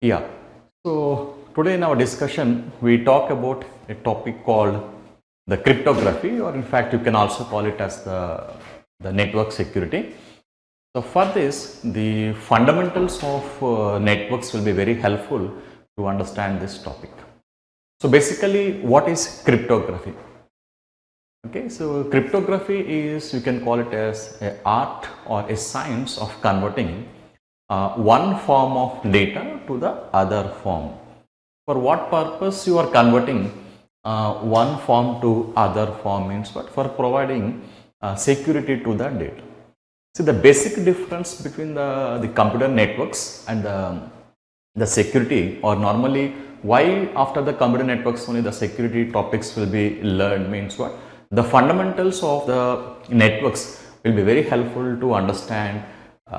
Yeah. So today in our discussion, we talk about a topic called the cryptography, or in fact, you can also call it as the network security. So for this, the fundamentals of networks will be very helpful to understand this topic. So basically, what is cryptography? Okay, so cryptography is, you can call it as an art or a science of converting one form of data to the other form. For what purpose you are converting one form to other form means what? For providing security to the data. See, the basic difference between the computer networks and the security, or normally why after the computer networks only the security topics will be learned means what? The fundamentals of the networks will be very helpful to understand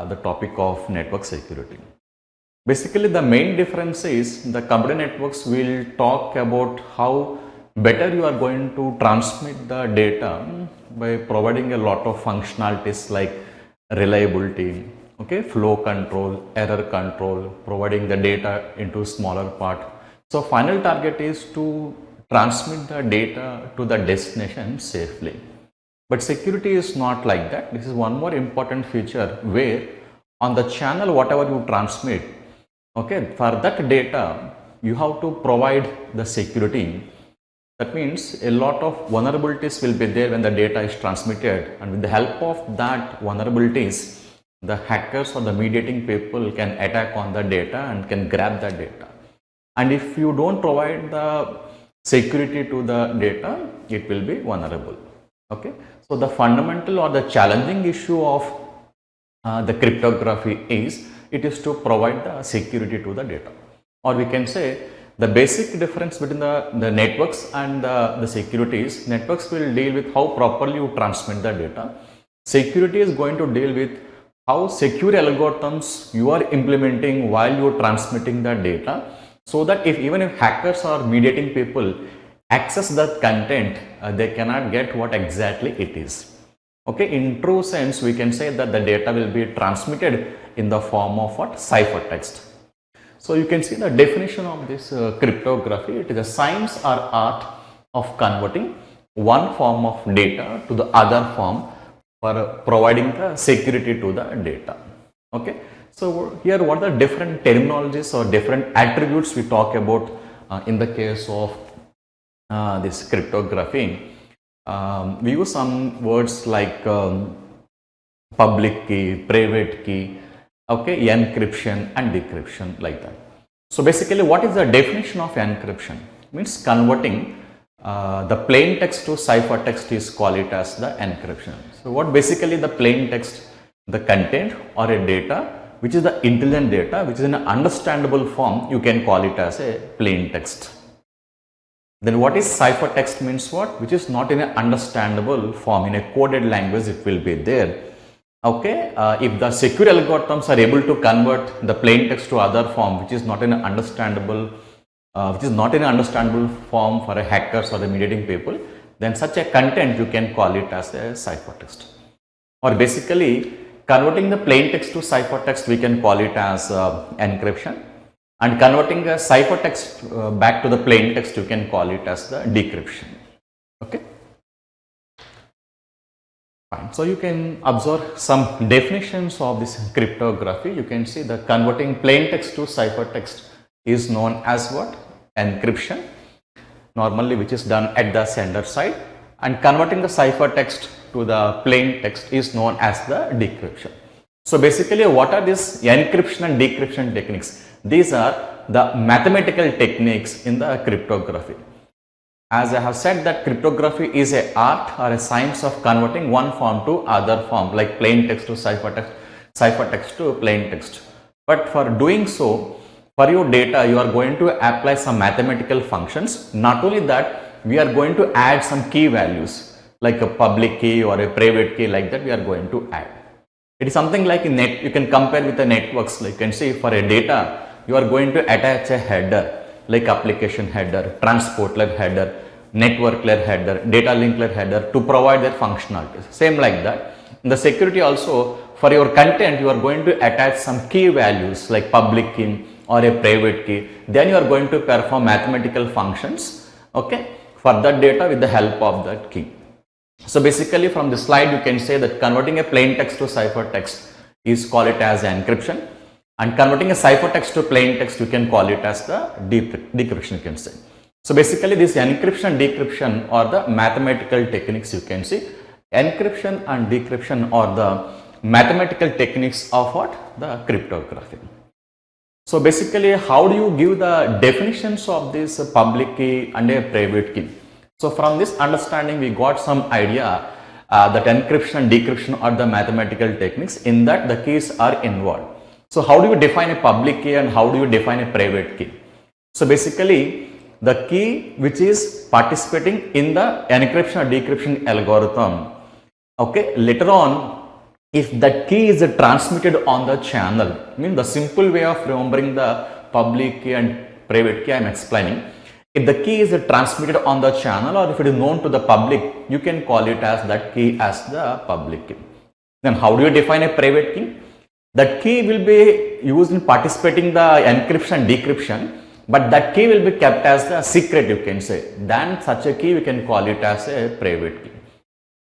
the topic of network security. Basically, the main difference is the computer networks will talk about how better you are going to transmit the data by providing a lot of functionalities like reliability, okay, flow control, error control, providing the data into smaller part. So final target is to transmit the data to the destination safely. But security is not like that. This is one more important feature where on the channel whatever you transmit, okay, for that data you have to provide the security. That means a lot of vulnerabilities will be there when the data is transmitted, and with the help of that vulnerabilities, the hackers or the mediating people can attack on the data and can grab the data. And if you don't provide the security to the data, it will be vulnerable. Okay, so the fundamental or the challenging issue of the cryptography is it is to provide the security to the data, or we can say the basic difference between the networks and the securities. Networks will deal with how properly you transmit the data. Security is going to deal with how secure algorithms you are implementing while you are transmitting the data, so that even if hackers or mediating people access that content, they cannot get what exactly it is. Okay, in true sense, we can say that the data will be transmitted in the form of what? Ciphertext. So you can see the definition of this cryptography. It is a science or art of converting one form of data to the other form for providing the security to the data. Okay, so here what are the different terminologies or different attributes we talk about in the case of this cryptography. We use some words like public key, private key, okay, encryption and decryption, like that. So basically, what is the definition of encryption? Means converting the plain text to ciphertext is called it as the encryption. So what basically the plain text, the content or a data which is the intelligent data which is in an understandable form, you can call it as a plain text. Then what is ciphertext means what? Which is not in an understandable form, in a coded language it will be there. Okay, if the secure algorithms are able to convert the plain text to other form which is not in an understandable form for a hackers or the mediating people, then such a content you can call it as a ciphertext. Or basically converting the plain text to ciphertext, we can call it as encryption, and converting a ciphertext back to the plain text, you can call it as the decryption. Okay. So you can observe some definitions of this cryptography. You can see that converting plain text to ciphertext is known as what? Encryption, normally which is done at the sender side, and converting the ciphertext to the plain text is known as the decryption. So basically, what are these encryption and decryption techniques? These are the mathematical techniques in the cryptography. As I have said that cryptography is a art or a science of converting one form to other form, like plain text to ciphertext, ciphertext to plain text. But for doing so, for your data, you are going to apply some mathematical functions. Not only that, we are going to add some key values like a public key or a private key, like that we are going to add. It is something like in net, you can compare with the networks. Like you can see for a data, you are going to attach a header like application header, transport layer header, network layer header, data link layer header to provide their functionalities. Same like that. In the security also, for your content, you are going to attach some key values like public key, or a private key, then you are going to perform mathematical functions, okay, for that data with the help of that key. So basically from the slide you can say that converting a plain text to ciphertext is call it as encryption, and converting a ciphertext to plain text you can call it as the decryption, you can say. So basically this encryption and decryption are the mathematical techniques, you can see. Encryption and decryption are the mathematical techniques of what? The cryptography. So basically how do you give the definitions of this public key and a private key? So from this understanding we got some idea that encryption and decryption are the mathematical techniques, in that the keys are involved. So how do you define a public key and how do you define a private key? So basically the key which is participating in the encryption or decryption algorithm, okay, later on if that key is transmitted on the channel, I mean the simple way of remembering the public key and private key I am explaining. If the key is transmitted on the channel or if it is known to the public, you can call it as that key as the public key. Then how do you define a private key? That key will be used in participating the encryption and decryption, but that key will be kept as the secret, you can say. Then such a key we can call it as a private key.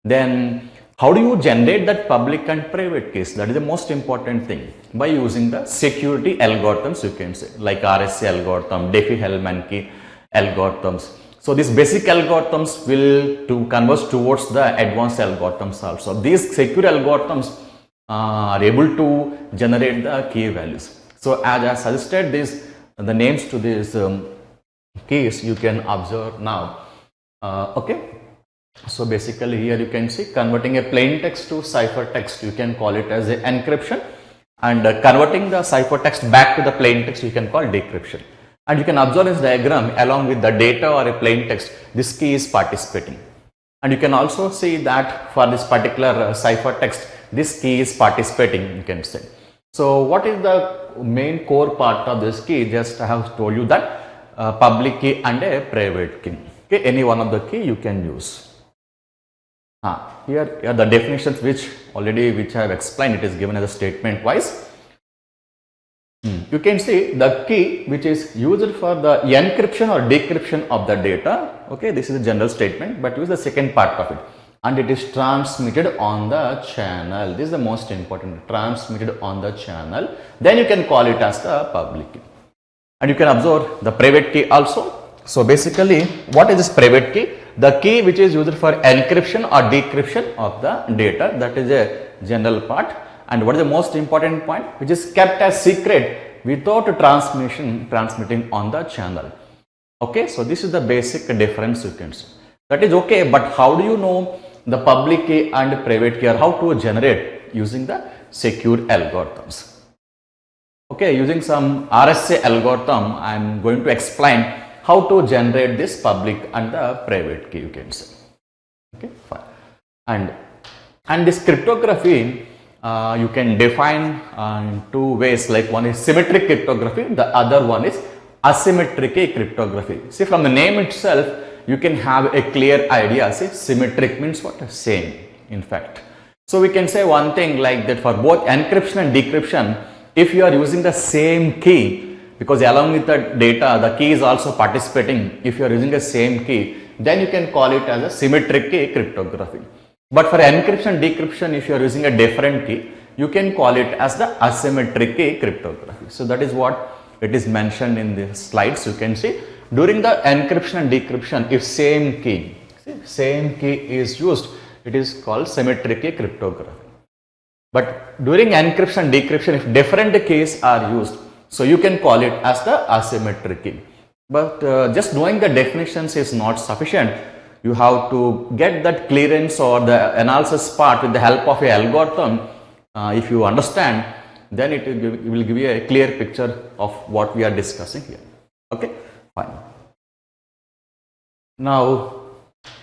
Then how do you generate that public and private keys? That is the most important thing, by using the security algorithms, you can say, like RSA algorithm, Diffie-Hellman key algorithms. So these basic algorithms will to converge towards the advanced algorithms also. These secure algorithms are able to generate the key values. So as I suggested this, the names to these keys you can observe now. Okay. So basically here you can see converting a plain text to ciphertext, you can call it as a encryption, and converting the ciphertext back to the plain text you can call decryption. And you can observe this diagram along with the data or a plain text, this key is participating. And you can also see that for this particular ciphertext, this key is participating, you can say. So what is the main core part of this key? Just I have told you that public key and a private key. Okay, any one of the key you can use. Here are the definitions which I have explained. It is given as a statement wise. You can see the key which is used for the encryption or decryption of the data. Okay, this is a general statement, but use the second part of it. And it is transmitted on the channel. This is the most important, transmitted on the channel. Then you can call it as the public key. And you can observe the private key also. So basically, what is this private key? The key which is used for encryption or decryption of the data. That is a general part. And what is the most important point? Which is kept as secret without transmitting on the channel. Okay, so this is the basic difference you can see. That is okay, but how do you know the public key and private key, or how to generate using the secure algorithms? Okay, using some RSA algorithm, I am going to explain how to generate this public and the private key, you can say. Okay, fine. And this cryptography you can define in two ways, like one is symmetric cryptography, the other one is asymmetric cryptography. See, from the name itself you can have a clear idea. See, symmetric means what? Same, in fact. So we can say one thing like that for both encryption and decryption, if you are using the same key, because along with the data the key is also participating, if you are using the same key, then you can call it as a symmetric key cryptography. But for encryption decryption, if you are using a different key, you can call it as the asymmetric key cryptography. So that is what it is mentioned in the slides. You can see during the encryption and decryption, if same key is used, it is called symmetric key cryptography. But during encryption and decryption, if different keys are used, so you can call it as the asymmetric key. But just knowing the definitions is not sufficient. You have to get that clearance or the analysis part with the help of a algorithm. If you understand, then it will give you a clear picture of what we are discussing here. Okay, fine. Now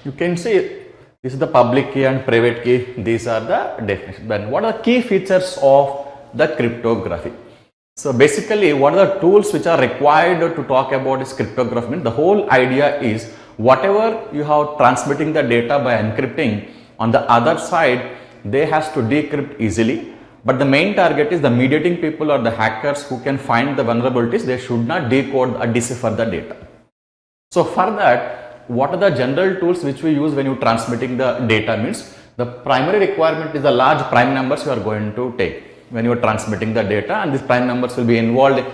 you can see this is the public key and private key. These are the definitions. Then what are the key features of the cryptography? So basically, what are the tools which are required to talk about this cryptography? The whole idea is whatever you have transmitting the data by encrypting, on the other side they has to decrypt easily, But the main target is the mediating people or the hackers who can find the vulnerabilities. They should not decode or decipher the data. So for that, what are the general tools which we use when you transmitting the data? Means the primary requirement is the large prime numbers you are going to take when you are transmitting the data, and these prime numbers will be involved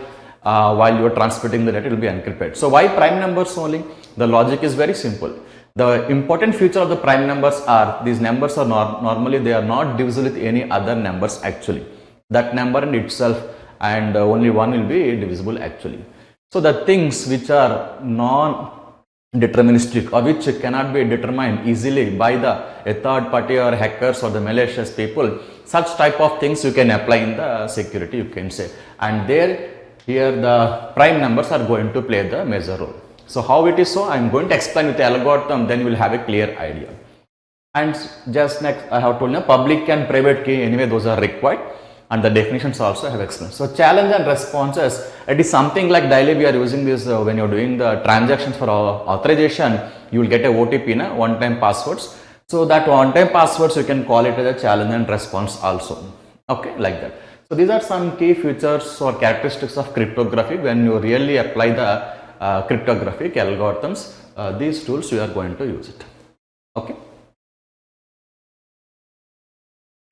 while you are transmitting the data. It will be encrypted. So why prime numbers only? The logic is very simple. The important feature of the prime numbers are these numbers are normally they are not divisible with any other numbers actually. That number in itself and only one will be divisible actually. So the things which are non-deterministic or which cannot be determined easily by a third party or hackers or the malicious people, such type of things you can apply in the security, you can say. And here the prime numbers are going to play the major role. So how it is so? I am going to explain with the algorithm, then you will have a clear idea. And just next I have told you public and private key, anyway those are required, and the definitions also have explained. So challenge and responses, it is something like daily we are using this when you are doing the transactions for authorization, you will get a OTP, one-time passwords. So that one-time passwords you can call it as a challenge and response also, okay, like that. So these are some key features or characteristics of cryptography. When you really apply the cryptographic algorithms, these tools you are going to use it, okay.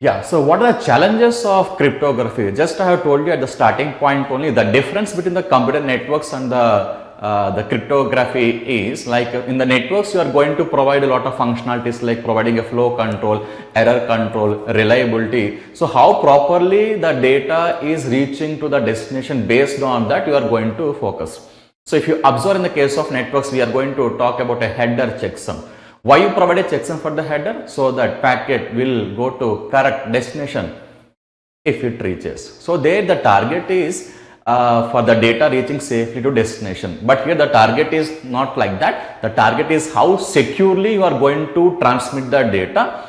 Yeah, so what are the challenges of cryptography? Just I have told you at the starting point only, the difference between the computer networks and the cryptography is like in the networks you are going to provide a lot of functionalities like providing a flow control, error control, reliability. So how properly the data is reaching to the destination, based on that you are going to focus. So if you observe in the case of networks, we are going to talk about a header checksum. Why you provide a checksum for the header? So that packet will go to correct destination if it reaches. So there the target is for the data reaching safely to destination. But here the target is not like that. The target is how securely you are going to transmit the data,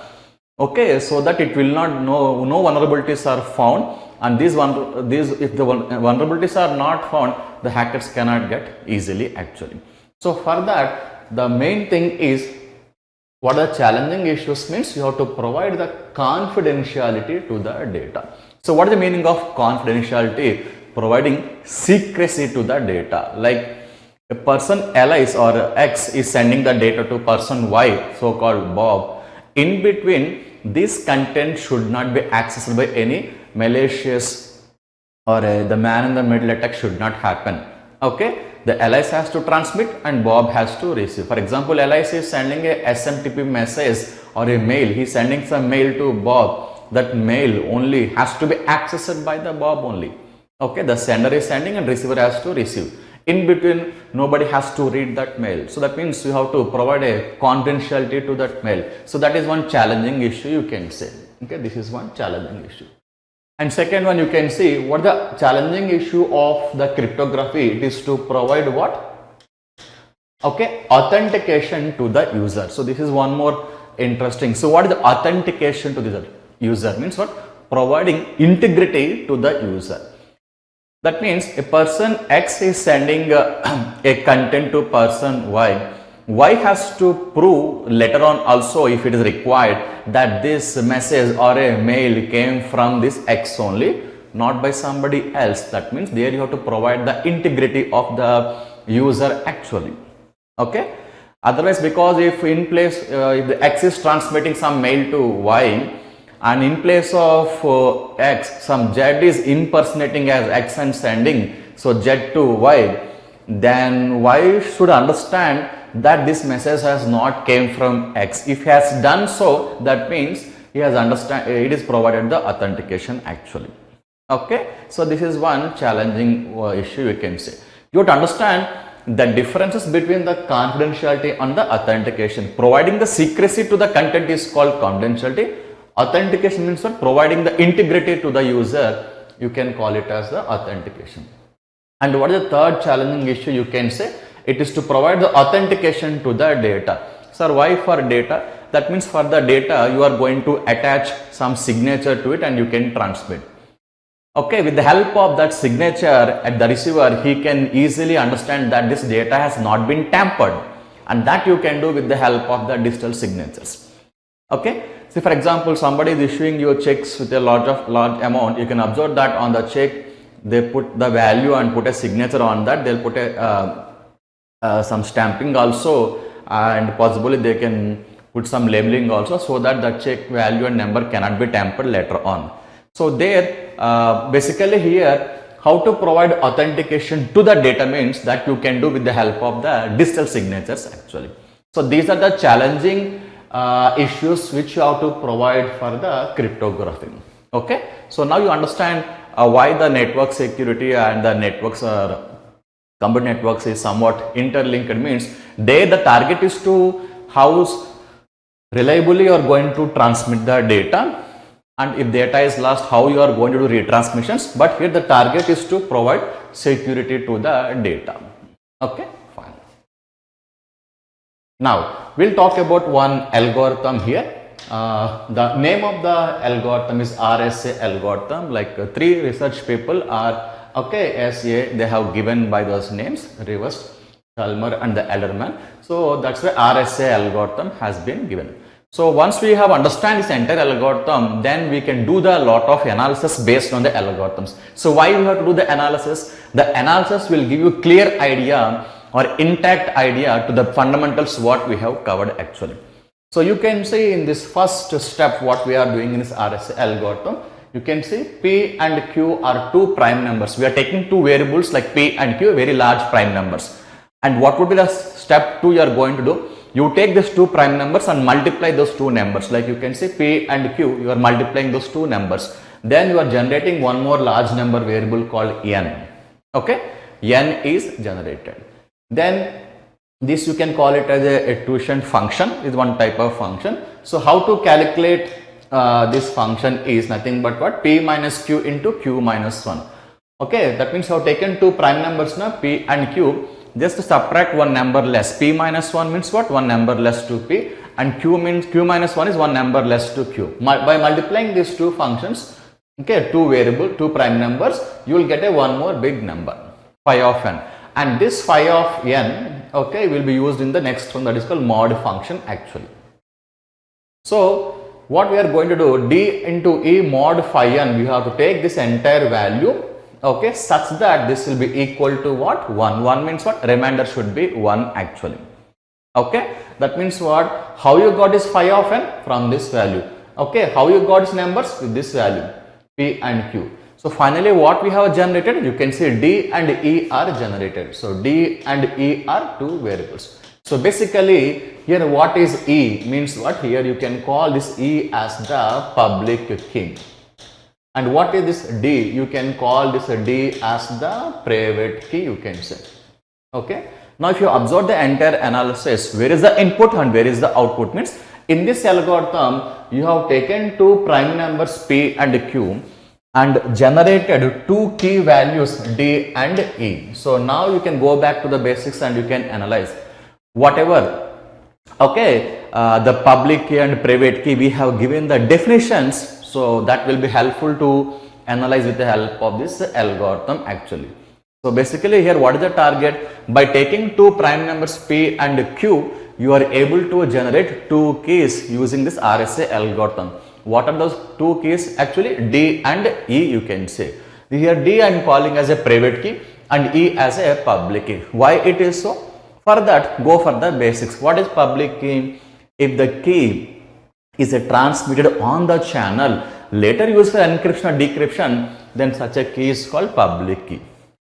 okay, so that it will not, no vulnerabilities are found, and if the vulnerabilities are not found, the hackers cannot get easily actually. So for that, the main thing is, what are the challenging issues? Means you have to provide the confidentiality to the data. So what is the meaning of confidentiality? Providing secrecy to the data. Like a person Alice or X is sending the data to person Y, so called Bob. In between, this content should not be accessed by any malicious or the man in the middle attack should not happen, okay. The Alice has to transmit and Bob has to receive. For example, Alice is sending a SMTP message or a mail. He is sending some mail to Bob. That mail only has to be accessed by the Bob only, okay. The sender is sending and receiver has to receive. In between, nobody has to read that mail. So that means you have to provide a confidentiality to that mail. So that is one challenging issue, you can say, okay. This is one challenging issue. And second one, you can see what the challenging issue of the cryptography, it is to provide what? Okay, authentication to the user. So this is one more interesting. So what is the authentication to the user? Means what? Providing integrity to the user. That means a person X is sending a content to person Y. Y has to prove later on also, if it is required, that this message or a mail came from this X only, not by somebody else. That means there you have to provide the integrity of the user actually, okay. Otherwise, because if in place if the X is transmitting some mail to Y and in place of X some Z is impersonating as X and sending so Z to Y, then Y should understand that this message has not came from X. If he has done so, that means he has understand it is provided the authentication actually, okay. So this is one challenging issue, you can say. You have to understand the differences between the confidentiality and the authentication. Providing the secrecy to the content is called confidentiality. Authentication means what? Providing the integrity to the user, you can call it as the authentication. And what is the third challenging issue, you can say? It is to provide the authentication to the data. Sir, why for data? That means for the data you are going to attach some signature to it and you can transmit. Okay, with the help of that signature at the receiver, he can easily understand that this data has not been tampered, and that you can do with the help of the digital signatures. Okay, See, for example, somebody is issuing you checks with a large amount. You can observe that on the check they put the value and put a signature on that. They'll put some stamping also, and possibly they can put some labeling also, so that the check value and number cannot be tampered later on. So there, basically here, how to provide authentication to the data means that you can do with the help of the digital signatures actually. So these are the challenging issues which you have to provide for the cryptography. Okay, so now you understand why the network security and the networks are computer networks is somewhat interlinked. Means there the target is to how reliably you are going to transmit the data, and if data is lost, how you are going to do retransmissions. But here the target is to provide security to the data. Okay, fine. Now we'll talk about one algorithm here. The name of the algorithm is RSA algorithm. Like 3 research people are they have given by those names, Rivers, Chalmer and the Elderman. So that's why RSA algorithm has been given. So once we have understand this entire algorithm, then we can do the lot of analysis based on the algorithms. So why we have to do the analysis? The analysis will give you clear idea or intact idea to the fundamentals what we have covered actually. So you can see in this first step what we are doing in this RSA algorithm. You can see P and Q are 2 prime numbers. We are taking 2 variables like P and Q, very large prime numbers. And what would be the step 2 you are going to do? You take these 2 prime numbers and multiply those 2 numbers. Like you can see P and Q, you are multiplying those 2 numbers. Then you are generating one more large number variable called N. Okay, N is generated. Then this you can call it as a tuition function, is one type of function. So how to calculate this function is nothing but what? P minus Q into Q minus 1. Okay, that means you have taken 2 prime numbers now, P and Q. Just subtract one number less. P minus 1 means what? One number less to P, and Q means Q minus 1 is one number less to Q. By multiplying these 2 functions, okay, 2 variable, 2 prime numbers, you will get a one more big number, phi of n. And this phi of n, okay, will be used in the next one, that is called mod function actually. So what we are going to do, d into e mod phi n, we have to take this entire value, okay, such that this will be equal to what? 1. 1 means what? Remainder should be 1 actually. Okay, that means what? How you got this phi of n? From this value. Okay, how you got these numbers? With this value, P and Q. So finally what we have generated, you can see D and E are generated. So D and E are 2 variables. So basically here what is E means what? Here you can call this E as the public key. And what is this D? You can call this D as the private key, you can say. Okay. Now if you observe the entire analysis, where is the input and where is the output? Means in this algorithm you have taken 2 prime numbers P and Q and generated 2 key values D and E. So now you can go back to the basics and you can analyze whatever, okay, the public key and private key, we have given the definitions. So that will be helpful to analyze with the help of this algorithm actually. So basically here what is the target? By taking 2 prime numbers P and Q, you are able to generate 2 keys using this RSA algorithm. What are those 2 keys? Actually D and E, you can say. Here D I am calling as a private key and E as a public key. Why it is so? For that, go for the basics. What is public key? If the key is transmitted on the channel, later used for encryption or decryption, then such a key is called public key.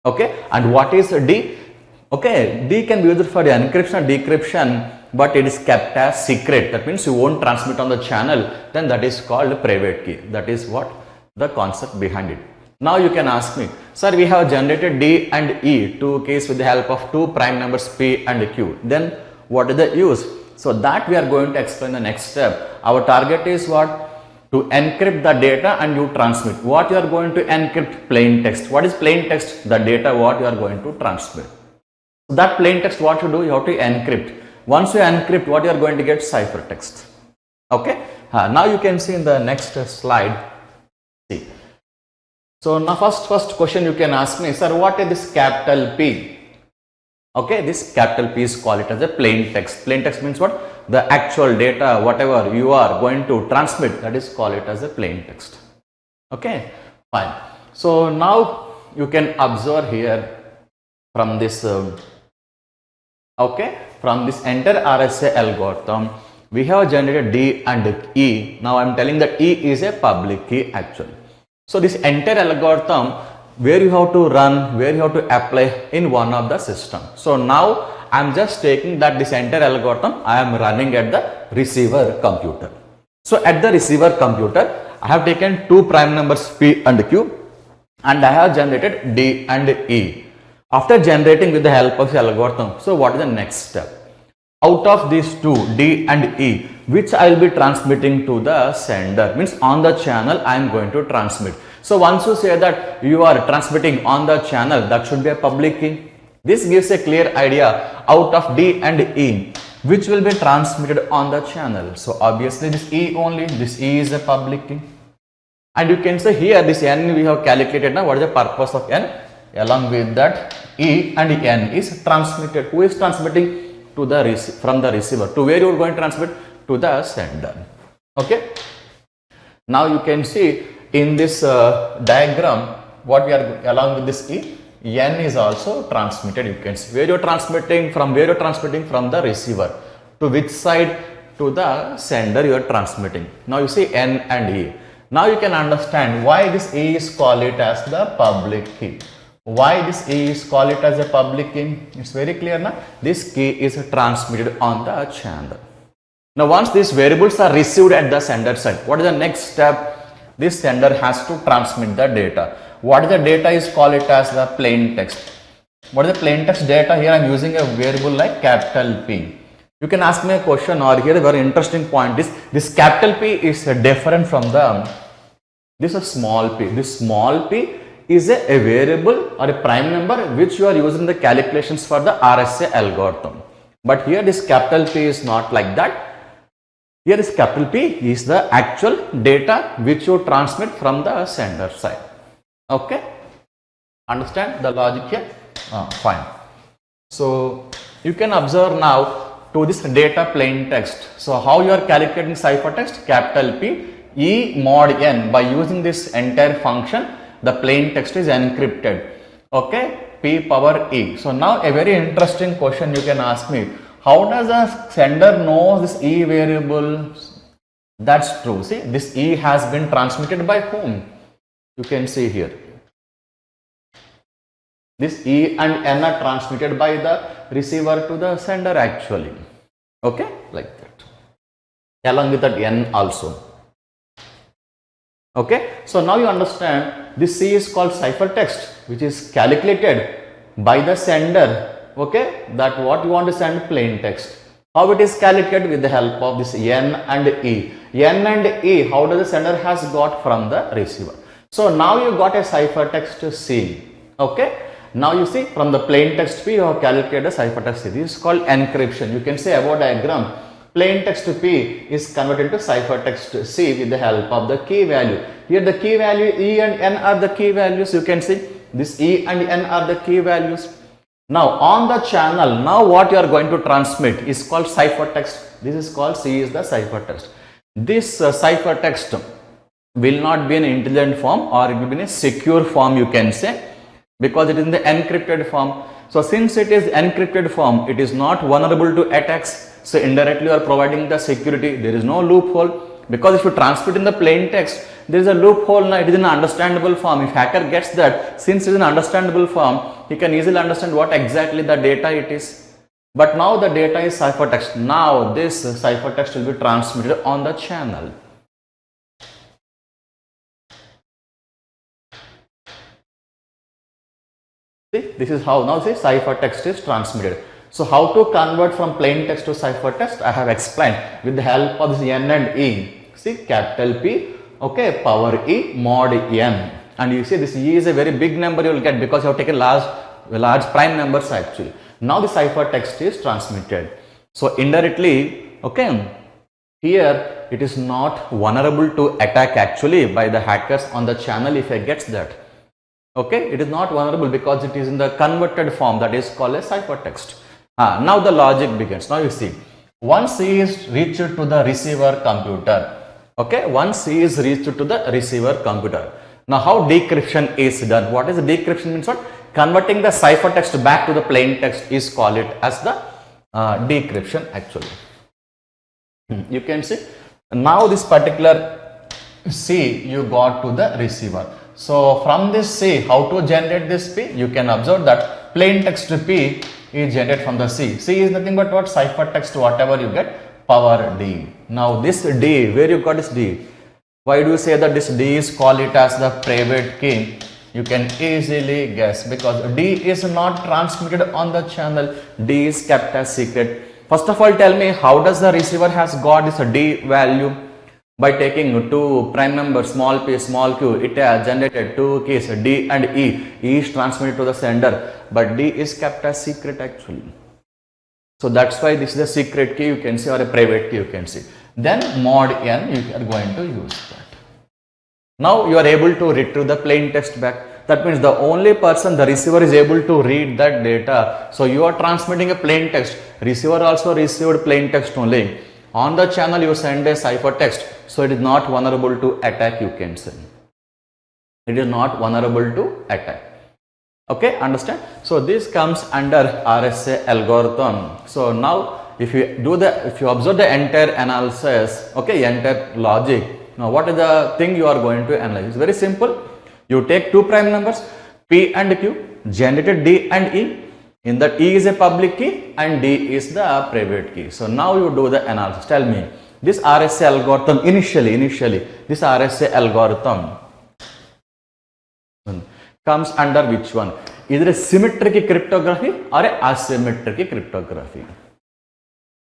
Okay, and what is D? Okay, D can be used for the encryption or decryption, but it is kept as secret. That means you won't transmit on the channel, then that is called private key. That is what the concept behind it. Now you can ask me, sir, we have generated D and E, 2 keys with the help of 2 prime numbers P and Q. Then what is the use? So that we are going to explain the next step. Our target is what? To encrypt the data and you transmit. What you are going to encrypt? Plain text. What is plain text? The data what you are going to transmit. So that plain text what you do? You have to encrypt. Once you encrypt, what you are going to get? Ciphertext. Okay. Now you can see in the next slide. See. So now first question you can ask me, sir, what is this capital P? Okay, this capital P is called it as a plain text. Plain text means what? the actual data, whatever you are going to transmit, that is call it as a plain text. Okay, fine. So now you can observe here from this from this entire RSA algorithm, we have generated D and E. Now I am telling that E is a public key actually. So this entire algorithm where you have to run, where you have to apply in one of the system. So now I am just taking that this entire algorithm I am running at the receiver computer. So at the receiver computer, I have taken two prime numbers P and Q and I have generated D and E. After generating with the help of the algorithm, so what is the next step? Out of these two, D and E, which I will be transmitting to the sender, means on the channel I am going to transmit. So once you say that you are transmitting on the channel, that should be a public key. This gives a clear idea out of D and E, which will be transmitted on the channel. So obviously this E only, this E is a public key. And you can say here this N we have calculated now. What is the purpose of N? Along with that E and N is transmitted. Who is transmitting? To the from the receiver. To where you are going to transmit? To the sender. Okay. Now you can see in this diagram what we are along with this E, N is also transmitted. You can see where you are transmitting from. Where you are transmitting? From the receiver. To which side? To the sender you are transmitting. Now you see N and E. Now you can understand why this E is called it as the public key. Why this E is called it as a public key? It's very clear now. This key is transmitted on the channel. Now once these variables are received at the sender side, what is the next step? This sender has to transmit the data. What is the data is called it as the plain text. What is the plain text data? Here I am using a variable like capital P. You can ask me a question, or here a very interesting point is this capital P is different from the this is small p. This small p is a variable or a prime number which you are using the calculations for the RSA algorithm. But here this capital P is not like that. Here this capital P is the actual data which you transmit from the sender side. Okay? Understand the logic here? Fine. So you can observe now to this data plain text. So how you are calculating ciphertext? Capital P E mod N. By using this entire function, the plain text is encrypted. Okay, P power E. So now a very interesting question you can ask me. How does a sender know this E variable? That's true. See, this E has been transmitted by whom? You can see here. This E and N are transmitted by the receiver to the sender actually. Okay, like that. Along with that N also. Okay, so now you understand this C is called ciphertext, which is calculated by the sender. Okay, that what you want to send plain text. How it is calculated? With the help of this N and E. N and E, how does the sender has got from the receiver? So now you got a ciphertext C. Okay, now you see from the plain text P you have calculated a ciphertext C. This is called encryption. You can say about diagram. Plain text P is converted to ciphertext C with the help of the key value. Here the key value E and N are the key values. You can see this E and N are the key values. Now on the channel, now what you are going to transmit is called ciphertext. This is called C is the ciphertext. This ciphertext will not be in intelligent form, or it will be in a secure form, you can say, because it is in the encrypted form. So since it is encrypted form, it is not vulnerable to attacks. So indirectly you are providing the security. There is no loophole, because if you transmit in the plain text, there is a loophole. Now it is in an understandable form. If hacker gets that, since it is in understandable form, he can easily understand what exactly the data it is. But now the data is ciphertext. Now this ciphertext will be transmitted on the channel. See, this is how now see ciphertext is transmitted. So how to convert from plain text to ciphertext? I have explained with the help of this N and E. See, capital P, okay, power E mod N. And you see this E is a very big number you will get, because you have taken large prime numbers actually. Now the ciphertext is transmitted. So indirectly, okay, here it is not vulnerable to attack actually by the hackers on the channel if it gets that. Okay, it is not vulnerable because it is in the converted form, that is called a ciphertext. Now the logic begins. Now you see, once C is reached to the receiver computer. Okay, once C is reached to the receiver computer. Now how decryption is done? What is decryption means what? Converting the ciphertext back to the plain text is called it as the decryption actually. You can see now this particular C you got to the receiver. So from this C, how to generate this P? You can observe that plain text P is generated from the C. C is nothing but what? Ciphertext, whatever you get, power D. Now this D, where you got this D? Why do you say that this D is called it as the private key? You can easily guess because D is not transmitted on the channel. D is kept as secret. First of all, tell me how does the receiver has got this D value? By taking two prime numbers small p small q, it has generated two keys D and E. E is transmitted to the sender, but D is kept as secret actually. So that's why this is a secret key you can see or a private key you can see. Then mod n you are going to use that. Now you are able to retrieve the plain text back. That means the only person, the receiver, is able to read that data. So you are transmitting a plain text. Receiver also received plain text only. On the channel you send a ciphertext. So it is not vulnerable to attack, you can say. It is not vulnerable to attack. Okay, understand? So this comes under RSA algorithm. So now if you observe the entire analysis, okay, entire logic. Now what is the thing you are going to analyze? It's very simple. You take two prime numbers P and Q, generated D and E. In that E is a public key and D is the private key. So now you do the analysis. Tell me, this RSA algorithm initially this RSA algorithm comes under which one? Either a symmetric cryptography or a asymmetric cryptography.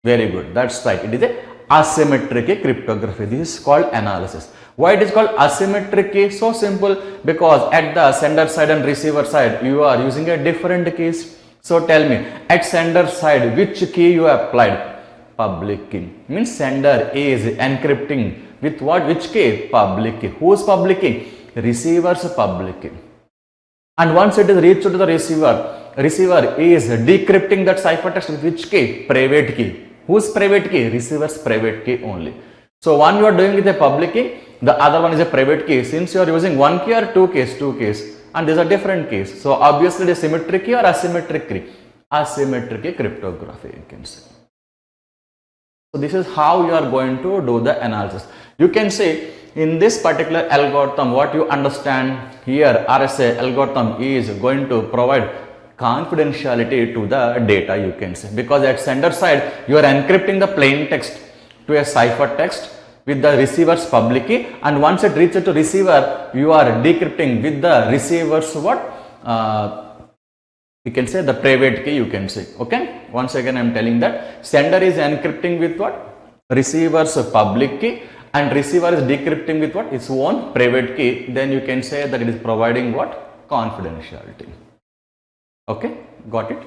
Very good, that's right. It is a asymmetric cryptography. This is called analysis. Why it is called asymmetric key? So simple, because at the sender side and receiver side you are using a different keys. So tell me, at sender side which key you applied? Public key. Means sender is encrypting with what? Which key? Public key. Whose public key? Receiver's public key. And once it is reached to the receiver is decrypting that ciphertext with which key? Private key. Whose private key? Receiver's private key only. So one you are doing with a public key, the other one is a private key. Since you are using one key or two keys, and these are different keys. So obviously it is symmetric key or asymmetric key? Asymmetric cryptography you can say. So this is how you are going to do the analysis. You can say in this particular algorithm, what you understand here, RSA algorithm is going to provide confidentiality to the data you can say, because at sender side you are encrypting the plain text to a ciphertext with the receiver's public key, and once it reaches to receiver you are decrypting with the receiver's what? You can say the private key you can say. Okay, once again I am telling that sender is encrypting with what? Receiver's public key, and receiver is decrypting with what? Its own private key. Then you can say that it is providing what? Confidentiality. Okay, got it?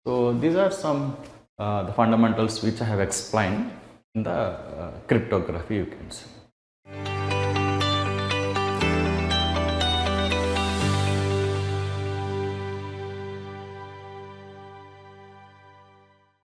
So these are some the fundamentals which I have explained in the cryptography you can say.